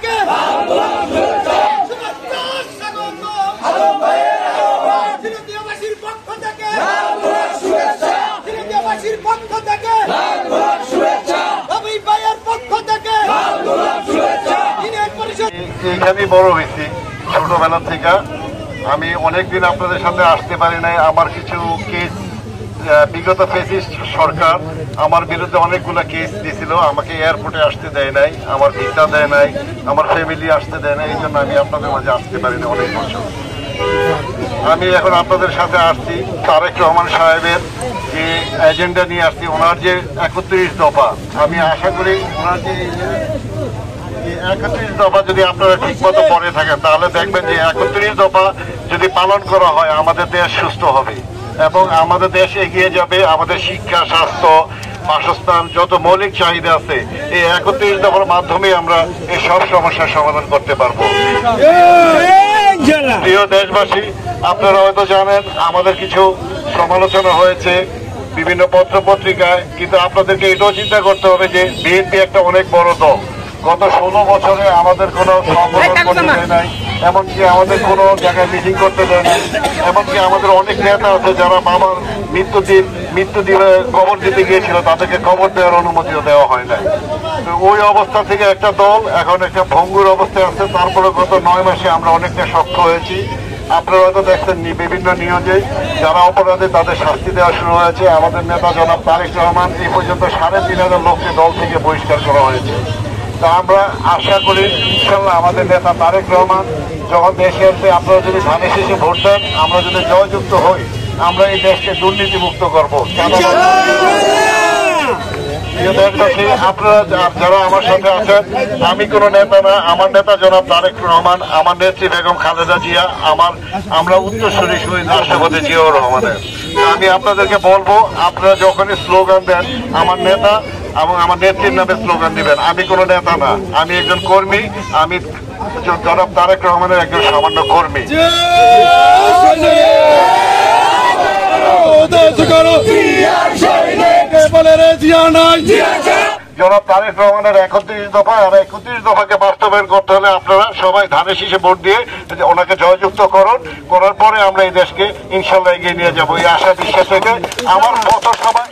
থেকে সিলেটিয়াবাসীর পক্ষ থেকে সিলেটিয়াবাসীর পক্ষ থেকে রবি ভাইয়ের পক্ষ থেকে এইখানেই বড় হয়েছি ছোটবেলা থেকে। আমি অনেকদিন আপনাদের সাথে আসতে পারি নাই। আমার কিছু কেস বিগত ফেসিস্ট সরকার আমার বিরুদ্ধে অনেকগুলো কেস দিয়েছিল। আমাকে এয়ারপোর্টে আসতে দেয় নাই, আমার ভিসা দেয় নাই, আমার ফ্যামিলি আসতে দেয় নাই। এই জন্য আমি আপনাদের মাঝে আসতে পারি না অনেক বছর। আমি এখন আপনাদের সাথে আসছি তারেক রহমান সাহেবের যে এজেন্ডা নিয়ে আসছি, ওনার যে 31 দফা। আমি আশা করি ওনার যে 31 দফা যদি আপনারা ঠিক মতো পড়ে থাকেন তাহলে দেখবেন যে 31 দফা যদি পালন করা হয় আমাদের দেশ সুস্থ হবে এবং আমাদের দেশ এগিয়ে যাবে। আমাদের শিক্ষা, স্বাস্থ্য, বাসস্থান, যত মৌলিক চাহিদা আছে এই 31 দফার মাধ্যমে আমরা এই সব সমস্যার সমাধান করতে পারবো। প্রিয় দেশবাসী, আপনারা হয়তো জানেন আমাদের কিছু সমালোচনা হয়েছে বিভিন্ন পত্র পত্রিকায়, কিন্তু আপনাদেরকে এটাও চিন্তা করতে হবে যে বিএনপি একটা অনেক বড় দল। গত 16 বছরে আমাদের কোনো সংগঠন করতে দেয় নাই, এমনকি আমাদের কোনো জায়গায় মিটিং করতে দেয় নাই। এমনকি আমাদের অনেক নেতা আছে যারা বাবার মৃত্যু দিনে কবর দিতে গিয়েছিল, তাদেরকে কবর দেওয়ার অনুমতিও দেওয়া হয় নাই। তো ওই অবস্থা থেকে একটা দল এখন একটা ভঙ্গুর অবস্থায় আছে। তারপরে গত 9 মাসে আমরা অনেকটা শক্ত হয়েছি। আপনারা হয়তো দেখছেন বিভিন্ন নিউজে যারা অপরাধী তাদের শাস্তি দেওয়া শুরু হয়েছে। আমাদের নেতা জনাব তারেক রহমান এই পর্যন্ত 3,500 লোককে দল থেকে বহিষ্কার করা হয়েছে। তা আমরা আশা করি ইনশাল্লাহ আমাদের নেতা তারেক রহমান যখন দেশে আসবে, আপনারা যদি ধানের শীষে ভোট দেন, আমরা যদি জয়যুক্ত হই, আমরা এই দেশকে দুর্নীতি মুক্ত করবো। আপনারা যারা আমার সাথে আছেন, আমি কোনো নেতা না, আমার নেতা জনাব তারেক রহমান, আমার নেত্রী বেগম খালেদা জিয়া, আমরা উত্তরসূরি শহীদ রাষ্ট্রপতি জিয়াউর রহমানের। আমি আপনাদেরকে বলবো, আপনারা যখনই স্লোগান দেন আমার নেতা এবং আমার নেত্রীর নামে স্লোগান দিবেন। আমি কোনো নেতা না, আমি একজন কর্মী। আমি জনাব তারেক রহমানের একজন সামান্য কর্মী। জনাব তারেক রহমানের 31 দফা আর 31 দফাকে বাস্তবায়ন করতে হলে আপনারা সবাই ধানের শীষে ভোট দিয়ে ওনাকে জয়যুক্ত করার পরে আমরা এই দেশকে ইনশাল্লাহ এগিয়ে নিয়ে যাবো। এই আশা বিশ্বাস থেকে আমার মতো সবাই